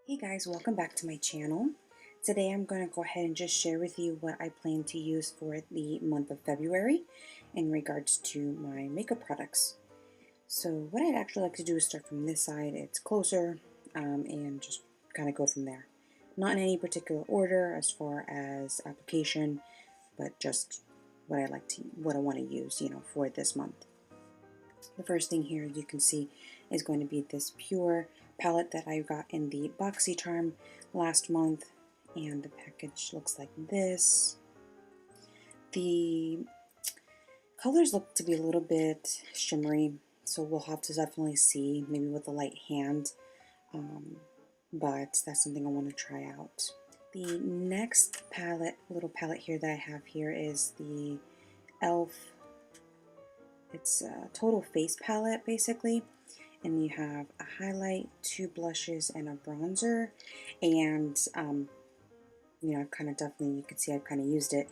Hey guys, welcome back to my channel. Today I'm going to go ahead and just share with you what I plan to use for the month of February in regards to my makeup products. So what I'd actually like to do is start from this side, it's closer, and just kind of go from there. Not in any particular order as far as application, but just what I want to use, for this month. The first thing here you can see is going to be this pure palette that I got in the BoxyCharm last month, and the package looks like this. The colors look to be a little bit shimmery, so we'll have to definitely see, maybe with a light hand, but that's something I want to try out. The next little palette here that I have here is the e.l.f. It's a total face palette basically, and you have a highlight, two blushes, and a bronzer. And I've kind of you can see I've kind of used it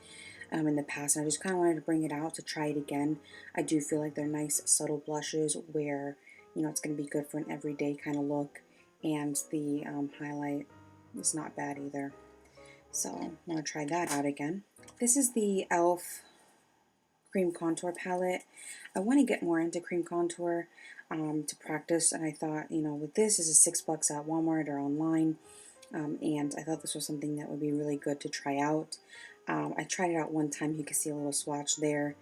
in the past, and I just kind of wanted to bring it out to try it again. I do feel like they're nice subtle blushes where it's going to be good for an everyday kind of look, and the highlight is not bad either. So I'm going to try that out again. This is the e.l.f. cream contour palette. I want to get more into cream contour to practice, and I thought, with this is $6 at Walmart or online, and I thought this was something that would be really good to try out. I tried it out one time. You can see a little swatch there.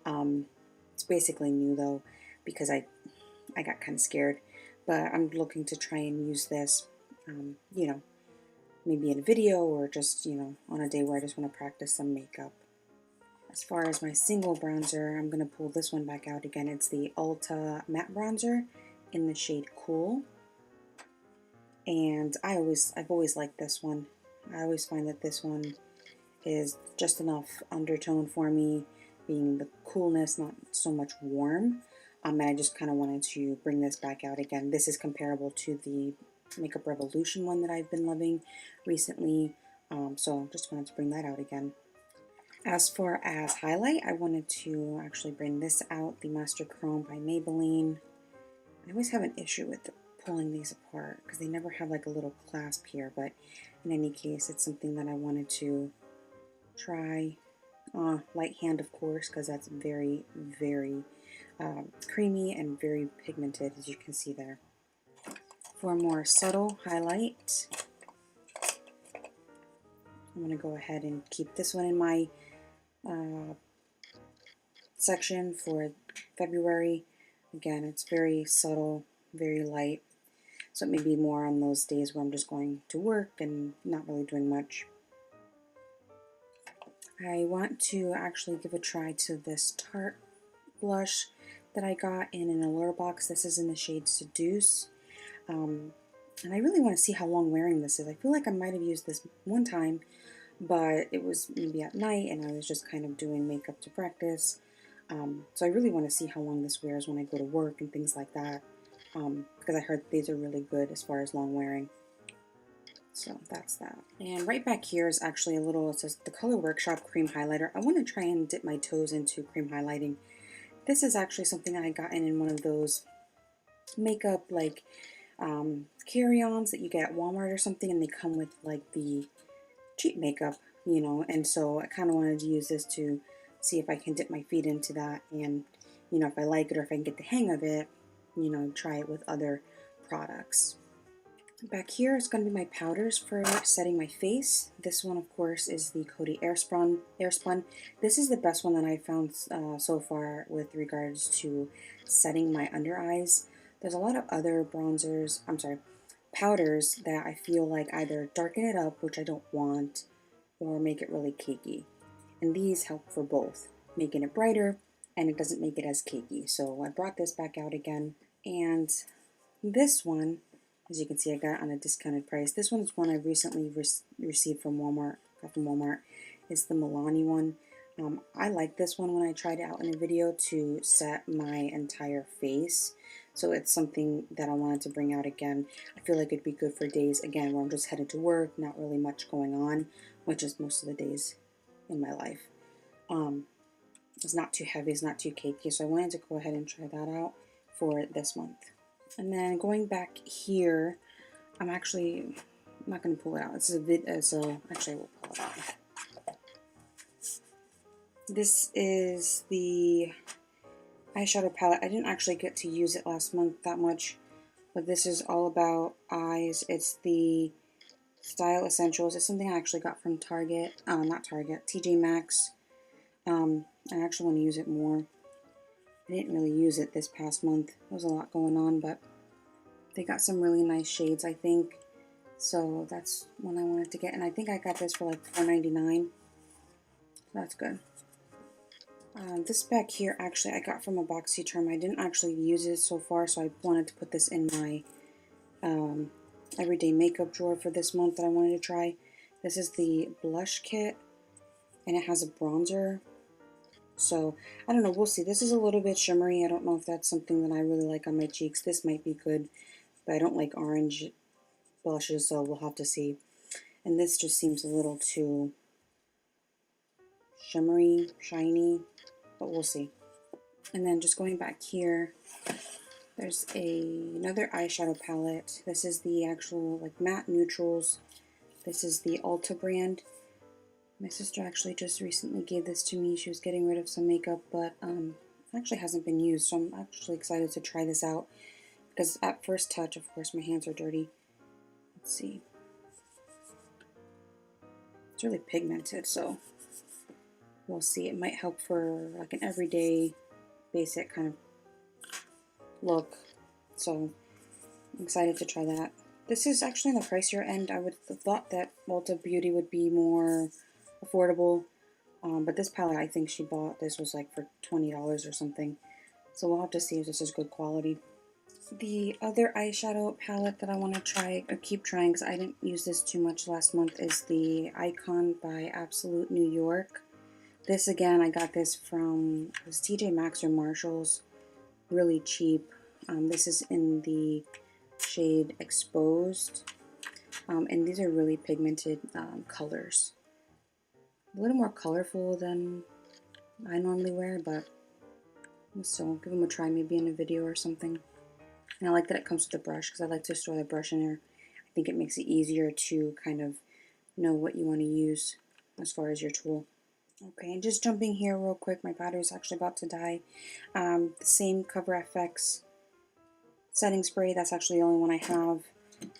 It's basically new though, because I got kind of scared, but I'm looking to try and use this, maybe in a video or just, on a day where I just want to practice some makeup. As far as my single bronzer, I'm going to pull this one back out again. It's the Ulta Matte Bronzer in the shade Cool. And I've always liked this one. I always find that this one is just enough undertone for me, being the coolness, not so much warm. And I just kind of wanted to bring this back out again. This is comparable to the Makeup Revolution one that I've been loving recently. So just wanted to bring that out again. As far as highlight, I wanted to actually bring this out, the Master Chrome by Maybelline. I always have an issue with pulling these apart because they never have like a little clasp here, but in any case, it's something that I wanted to try. Light hand, of course, because that's very, very creamy and very pigmented, as you can see there. For a more subtle highlight, I'm going to go ahead and keep this one in my section for February. Again, it's very subtle, very light, so it may be more on those days where I'm just going to work and not really doing much. I want to actually give a try to this Tarte blush that I got in an Allure box. This is in the shade Seduce. And I really want to see how long wearing this is. I feel like I might have used this one time, but it was maybe at night and I was just kind of doing makeup to practice. So I really want to see how long this wears when I go to work and things like that, because I heard these are really good as far as long wearing. So that's that. And right back here is actually a little, it says the Color Workshop Cream Highlighter. I want to try and dip my toes into cream highlighting. This is actually something I got in one of those makeup like carry-ons that you get at Walmart or something, and they come with like the cheap makeup, and so I kind of wanted to use this to see if I can dip my feet into that, and if I like it or if I can get the hang of it, try it with other products. Back here is going to be my powders for setting my face. This one, of course, is the Coty Airspun. This is the best one that I found so far with regards to setting my under eyes. There's a lot of other powders that I feel like either darken it up, which I don't want, or make it really cakey. And these help for both, making it brighter, and it doesn't make it as cakey. So I brought this back out again. And this one, as you can see, I got it on a discounted price. This one's one I recently received from Walmart, is the Milani one. I like this one when I tried it out in a video to set my entire face. So it's something that I wanted to bring out again. I feel like it'd be good for days, again, where I'm just headed to work, not really much going on, which is most of the days in my life. It's not too heavy, it's not too cakey, so I wanted to go ahead and try that out for this month. And then going back here, I'm actually I'm not going to pull it out. This is actually I will pull it out. This is the eyeshadow palette. I didn't actually get to use it last month that much, but this is all about eyes. It's the Style Essentials. It's something I actually got from Target, not Target, TJ Maxx. I actually want to use it more. I didn't really use it this past month. There was a lot going on, but they got some really nice shades, I think. So that's one I wanted to get, and I think I got this for like $4.99. So that's good. This back here, actually, I got from a BoxyCharm. I didn't actually use it so far, so I wanted to put this in my everyday makeup drawer for this month that I wanted to try. This is the blush kit, and it has a bronzer. So, I don't know, we'll see. This is a little bit shimmery. I don't know if that's something that I really like on my cheeks. This might be good, but I don't like orange blushes, so we'll have to see. And this just seems a little too shimmery, shiny, but we'll see. And then just going back here, there's another eyeshadow palette. This is the actual like matte neutrals. This is the Ulta brand. My sister actually just recently gave this to me. She was getting rid of some makeup, but it actually hasn't been used, so I'm actually excited to try this out because at first touch, of course, my hands are dirty. Let's see. It's really pigmented, so we'll see. It might help for like an everyday basic kind of look, so I'm excited to try that. This is actually on the pricier end. I would have thought that Ulta Beauty would be more affordable, but this palette, I think she bought, this was like for $20 or something, so we'll have to see if this is good quality. The other eyeshadow palette that I want to try, or keep trying because I didn't use this too much last month, is the Icon by Absolute New York. This again, I got this from, it was TJ Maxx or Marshall's, really cheap. This is in the shade Exposed, and these are really pigmented colors. A little more colorful than I normally wear, but still, give them a try maybe in a video or something. And I like that it comes with a brush because I like to store the brush in there. I think it makes it easier to kind of know what you want to use as far as your tool. Okay, and just jumping here real quick, my battery's actually about to die. The same Cover FX setting spray, that's actually the only one I have.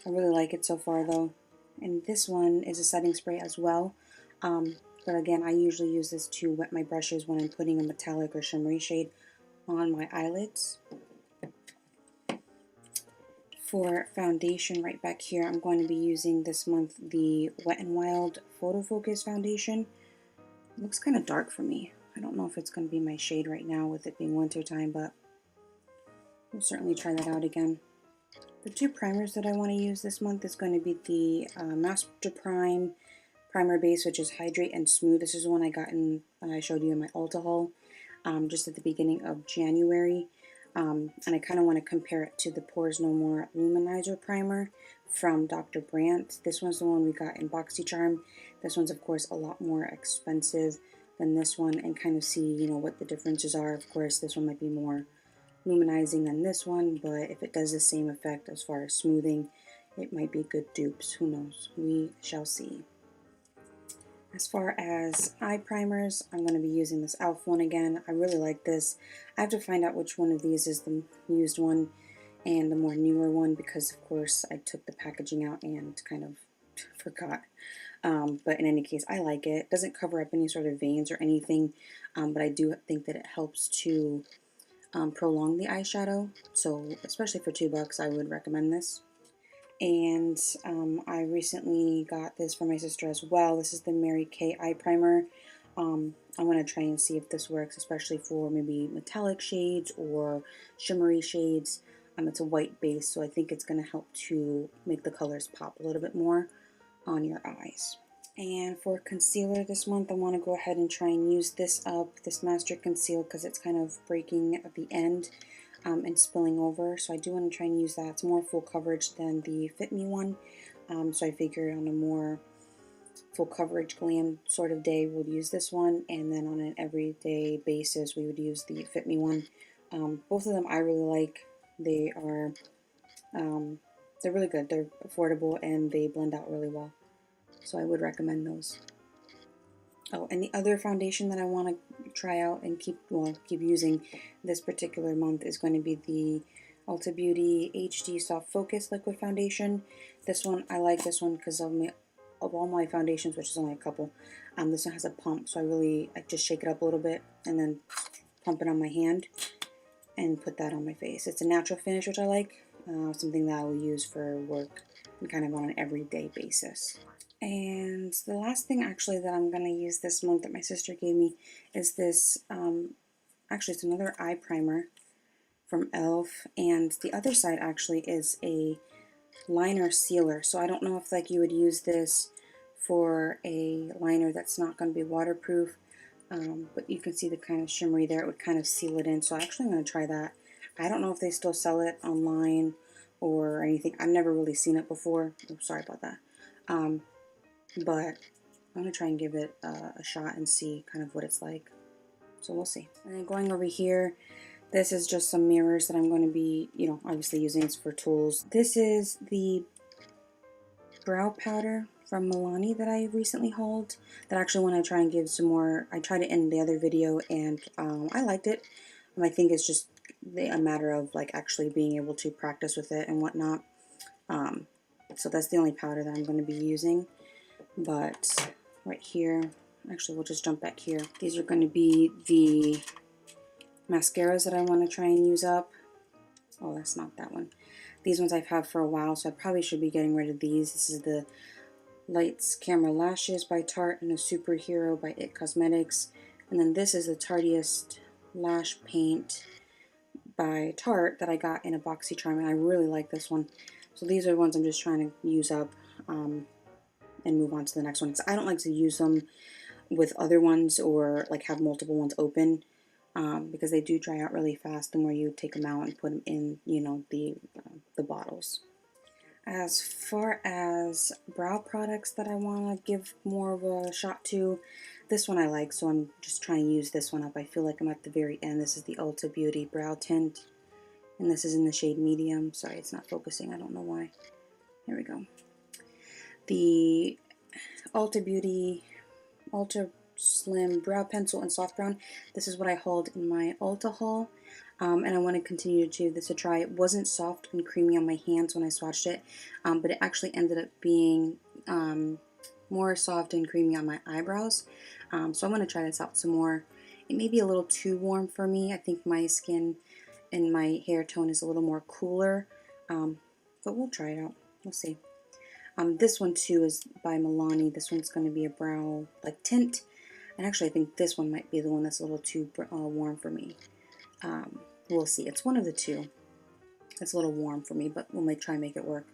I really like it so far though. And this one is a setting spray as well. But again, I usually use this to wet my brushes when I'm putting a metallic or shimmery shade on my eyelids. For foundation right back here, I'm going to be using this month the Wet n Wild Photo Focus foundation. It looks kind of dark for me. I don't know if it's going to be my shade right now with it being winter time, but we'll certainly try that out again. The two primers that I want to use this month is going to be the Master Prime Primer Base, which is Hydrate and Smooth. This is the one I got in, I showed you in my Ulta haul, just at the beginning of January. And I kind of want to compare it to the Pores No More Luminizer Primer from Dr. Brandt. This one's the one we got in BoxyCharm. This one's, of course, a lot more expensive than this one, and kind of see, you know, what the differences are. Of course, this one might be more luminizing than this one, but if it does the same effect as far as smoothing, it might be good dupes. Who knows? We shall see. As far as eye primers, I'm going to be using this e.l.f. one again. I really like this. I have to find out which one of these is the used one and the more newer one because, of course, I took the packaging out and kind of forgot. But in any case, I like it. It doesn't cover up any sort of veins or anything, but I do think that it helps to prolong the eyeshadow. So, especially for $2, I would recommend this. And I recently got this for my sister as well. This is the Mary Kay Eye Primer. I'm going to try and see if this works, especially for maybe metallic shades or shimmery shades. It's a white base, so I think it's going to help to make the colors pop a little bit more on your eyes. And for concealer this month, I want to go ahead and try and use this up, this Master Conceal, because it's kind of breaking at the end. And spilling over, so I do want to try and use that. It's more full coverage than the Fit Me one, so I figured on a more full coverage glam sort of day we'll use this one, and then on an everyday basis we would use the Fit Me one. Both of them I really like. They are They're really good. They're affordable and they blend out really well. So I would recommend those. Oh, and the other foundation that I want to try out and keep using this particular month is going to be the Ulta Beauty HD Soft Focus Liquid Foundation. This one, I like this one because of all my foundations, which is only a couple, this one has a pump, so I just shake it up a little bit and then pump it on my hand and put that on my face. It's a natural finish, which I like, something that I will use for work and kind of on an everyday basis. And the last thing actually that I'm going to use this month that my sister gave me is this, actually it's another eye primer from e.l.f. and the other side actually is a liner sealer. So I don't know if like you would use this for a liner that's not going to be waterproof, but you can see the kind of shimmery there. It would kind of seal it in. So actually I'm going to try that. I don't know if they still sell it online or anything. I've never really seen it before. Oh, sorry about that. But I'm going to try and give it a shot and see kind of what it's like. So we'll see. And then going over here, this is just some mirrors that I'm going to be, obviously using this for tools. This is the brow powder from Milani that I recently hauled. That I actually want to try and give some more. I tried it in the other video and I liked it. I think it's just a matter of like actually being able to practice with it and whatnot. So that's the only powder that I'm going to be using. But right here, actually we'll just jump back here. These are going to be the mascaras that I want to try and use up. Oh, that's not that one. These ones I've had for a while, so I probably should be getting rid of these. This is the Lights Camera Lashes by Tarte and a Superhero by IT Cosmetics. And then this is the Tarteist Lash Paint by Tarte that I got in a BoxyCharm, and I really like this one. So these are the ones I'm just trying to use up and move on to the next one. Because I don't like to use them with other ones or like have multiple ones open. Because they do dry out really fast the more you take them out and put them in, the bottles. As far as brow products that I want to give more of a shot to, this one I like, so I'm just trying to use this one up. I feel like I'm at the very end. This is the Ulta Beauty Brow Tint, and this is in the shade Medium. Sorry, it's not focusing. I don't know why. There we go. The Ulta Beauty Ultra Slim Brow Pencil in Soft Brown. This is what I hauled in my Ulta haul, and I want to continue to give this a try. It wasn't soft and creamy on my hands when I swatched it, but it actually ended up being more soft and creamy on my eyebrows. So I'm going to try this out some more. It may be a little too warm for me. I think my skin and my hair tone is a little more cooler, but we'll try it out. We'll see. This one too is by Milani. This one's going to be a brow like tint. And actually I think this one might be the one that's a little too warm for me. We'll see. It's one of the two. It's a little warm for me, but we'll try and make it work.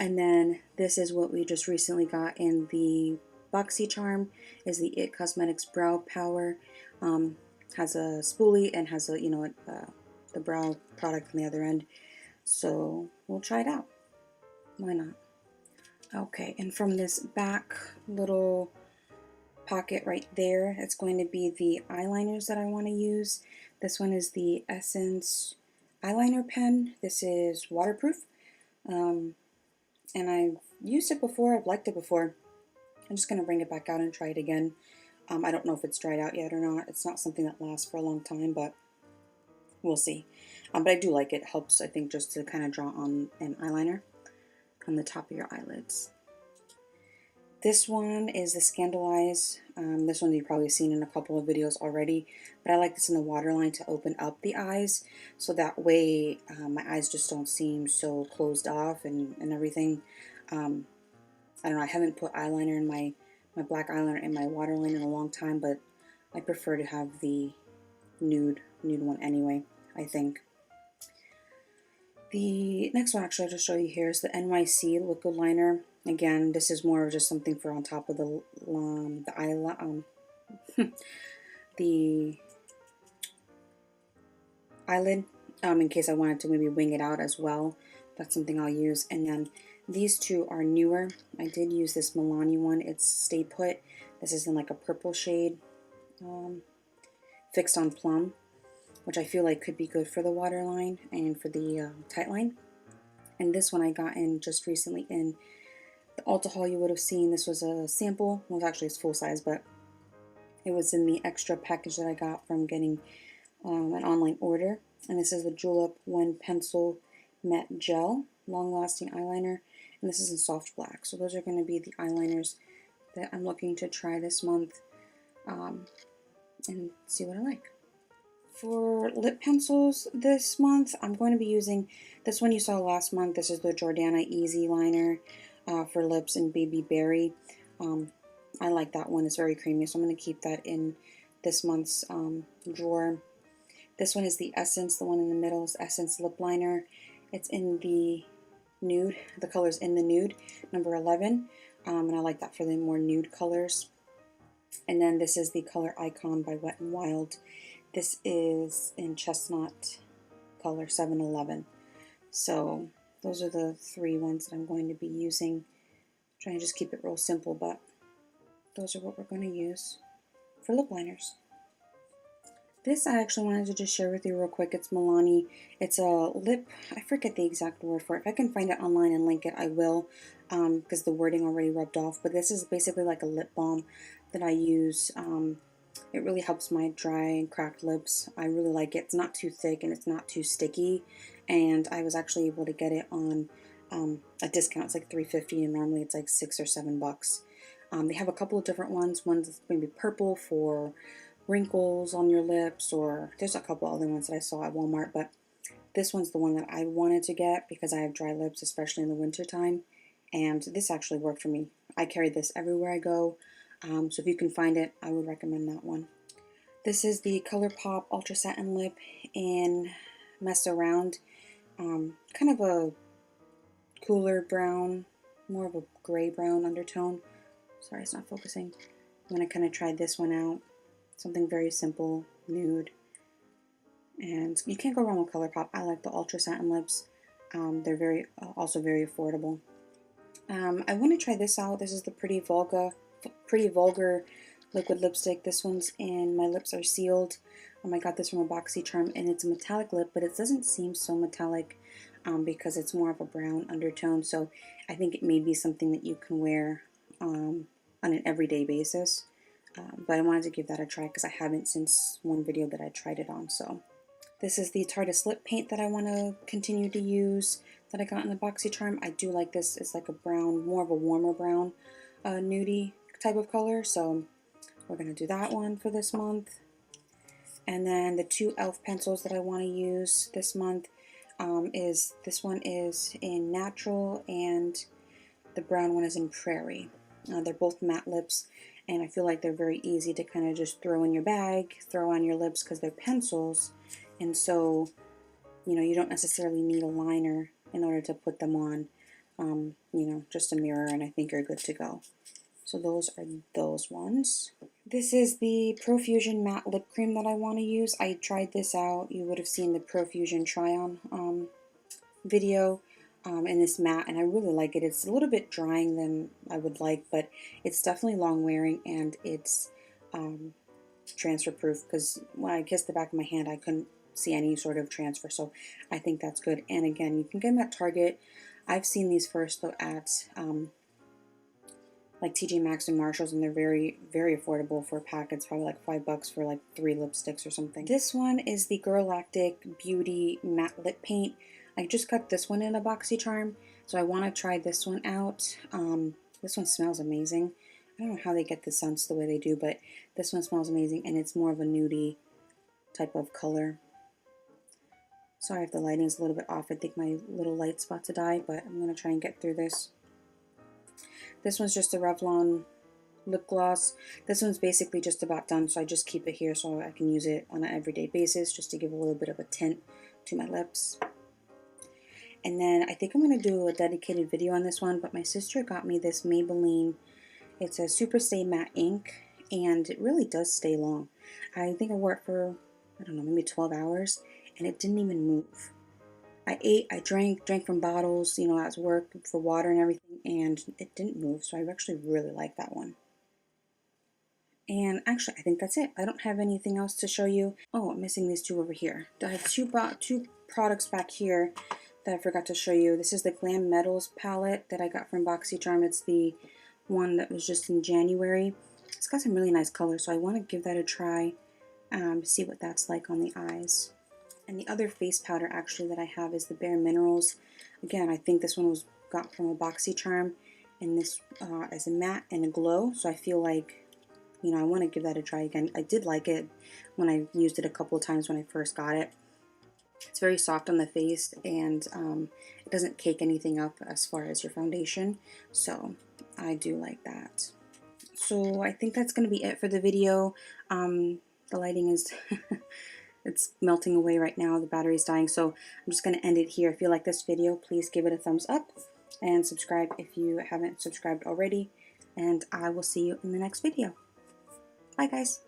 And then this is what we just recently got in the BoxyCharm. Is the IT Cosmetics Brow Power. Has a spoolie and has the brow product on the other end. So we'll try it out. Why not? Okay, and from this back little pocket right there, it's going to be the eyeliners that I want to use. This one is the Essence eyeliner pen. This is waterproof, and I've used it before. I've liked it before. I'm just going to bring it back out and try it again. I don't know if it's dried out yet or not. It's not something that lasts for a long time, but we'll see. But I do like it. It helps, I think, just to kind of draw on an eyeliner on the top of your eyelids. This one is the Scandalize. This one you've probably seen in a couple of videos already, but I like this in the waterline to open up the eyes, so that way my eyes just don't seem so closed off and everything. I don't know, I haven't put eyeliner in my black eyeliner in my waterline in a long time, but I prefer to have the nude one anyway, I think. The next one actually I'll just show you here is the NYC liquid liner. Again, this is more of just something for on top of the eyelid, in case I wanted to maybe wing it out as well. That's something I'll use. And then these two are newer. I did use this Milani one. It's Stay Put. This is in like a purple shade, Fixed on Plum, which I feel like could be good for the waterline and for the tight line. And this one I got in just recently in the Ulta haul. You would have seen this was a sample. Well, actually it's full size, but it was in the extra package that I got from getting an online order. And this is the Julep One Pencil Matte Gel Long Lasting Eyeliner. And this is in soft black. So those are going to be the eyeliners that I'm looking to try this month and see what I like. For lip pencils this month, I'm going to be using this one you saw last month. This is the Jordana Easy Liner for lips in Baby Berry. I like that one. It's very creamy, so I'm going to keep that in this month's drawer. This one is the Essence. The one in the middle is Essence Lip Liner. It's in the nude. The color's in the nude, number 11. And I like that for the more nude colors. And then this is the color Icon by Wet n Wild. This is in chestnut color 711. So those are the 3 ones that I'm going to be using. I'm trying to just keep it real simple, but those are what we're going to use for lip liners. This I actually wanted to just share with you real quick. It's Milani. It's a lip, I forget the exact word for it. If I can find it online and link it, I will, because the wording already rubbed off. But this is basically like a lip balm that I use. It really helps my dry and cracked lips. I really like it. It's not too thick and it's not too sticky. And I was actually able to get it on a discount. It's like $3.50 and normally it's like $6 or $7. They have a couple of different ones. One's maybe purple for wrinkles on your lips, or there's a couple other ones that I saw at Walmart, but this one's the one that I wanted to get because I have dry lips, especially in the winter time, and this actually worked for me. I carry this everywhere I go, so if you can find it, I would recommend that one. This is the ColourPop Ultra Satin Lip in Mess Around, kind of a cooler brown, more of a gray brown undertone. Sorry, it's not focusing. I'm going to kind of try this one out. Something very simple, nude. And you can't go wrong with ColourPop. I like the Ultra Satin lips. They're also very affordable. I want to try this out. This is the Pretty Vulgar liquid lipstick. This one's in My Lips Are Sealed. I got this from a BoxyCharm, and it's a metallic lip, but it doesn't seem so metallic because it's more of a brown undertone. So I think it may be something that you can wear on an everyday basis. But I wanted to give that a try because I haven't since one video that I tried it on. So this is the Tarte's lip paint that I want to continue to use that I got in the BoxyCharm. I do like this. It's like a brown, more of a warmer brown, nudie type of color. So we're going to do that one for this month. And then the 2 e.l.f. pencils that I want to use this month this one is in Natural and the brown one is in Prairie. They're both matte lips, and I feel like they're very easy to kind of just throw in your bag, throw on your lips because they're pencils, and so, you know, you don't necessarily need a liner in order to put them on, you know, just a mirror, and I think you're good to go. So those are those ones. This is the Profusion Matte Lip Cream that I want to use. I tried this out. You would have seen the Profusion try-on video. In this matte, and I really like it. It's a little bit drying than I would like, but it's definitely long wearing, and it's transfer proof because when I kissed the back of my hand I couldn't see any sort of transfer, so I think that's good. And again, you can get them at Target. I've seen these first though at like TJ Maxx and Marshalls, and they're very, very affordable for a pack. It's probably like $5 for like 3 lipsticks or something. This one is the Girlactic Beauty Matte Lip Paint. I just got this one in a BoxyCharm, so I want to try this one out. This one smells amazing. I don't know how they get the scents the way they do, but this one smells amazing, and it's more of a nudie type of color. Sorry if the lighting is a little bit off. I think my little light's about to die, but I'm going to try and get through this. This one's just a Revlon lip gloss. This one's basically just about done, so I just keep it here so I can use it on an everyday basis just to give a little bit of a tint to my lips. And then I think I'm going to do a dedicated video on this one, but my sister got me this Maybelline. It's a Super Stay Matte Ink, and it really does stay long. I think I wore it for, I don't know, maybe 12 hours, and it didn't even move. I ate, I drank from bottles, you know, at work for water and everything, and it didn't move, so I actually really like that one. And actually, I think that's it. I don't have anything else to show you. Oh, I'm missing these 2 over here. I have two products back here that I forgot to show you. This is the Glam Metals palette that I got from BoxyCharm. It's the one that was just in January. It's got some really nice colors, so I want to give that a try, see what that's like on the eyes. And the other face powder actually that I have is the Bare Minerals. Again, I think this one was got from a BoxyCharm, and this is a matte and a glow, so I feel like, you know, I want to give that a try again. I did like it when I used it a couple of times when I first got it. It's very soft on the face, and it doesn't cake anything up as far as your foundation, so I do like that. So I think that's going to be it for the video. The lighting is it's melting away right now. The battery's dying, so I'm just going to end it here. If you like this video, please give it a thumbs up and subscribe if you haven't subscribed already, and I will see you in the next video. Bye guys.